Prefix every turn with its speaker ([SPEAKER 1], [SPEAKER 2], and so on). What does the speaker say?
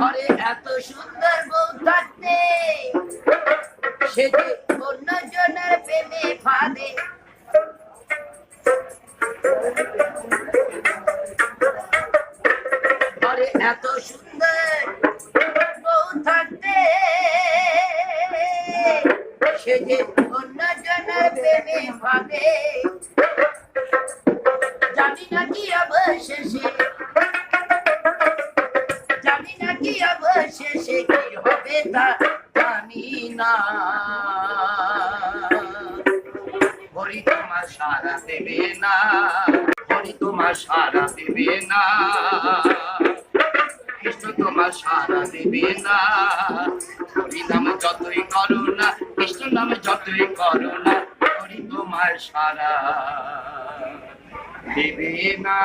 [SPEAKER 1] ঘরে এত সুন্দর বউ থাকতে সে যে অন্য জনের প্রেমে ফাঁদে। ঘরে এত সুন্দর বউ থাকতে সে যে অন্য জনের প্রেমে ফাঁদে। জানি না কি অবশেষে, জানি না কি অবশেষে কি হবে তা জানি না। হরি তোমার সারা দেবে না, হরি তোমার সারা দেবে না, কৃষ্ণ তোমার সারা দেবে না। হরি নাম যতই করো না, কৃষ্ণ নাম যতই করো না, হরি তোমার সারা দেবে না।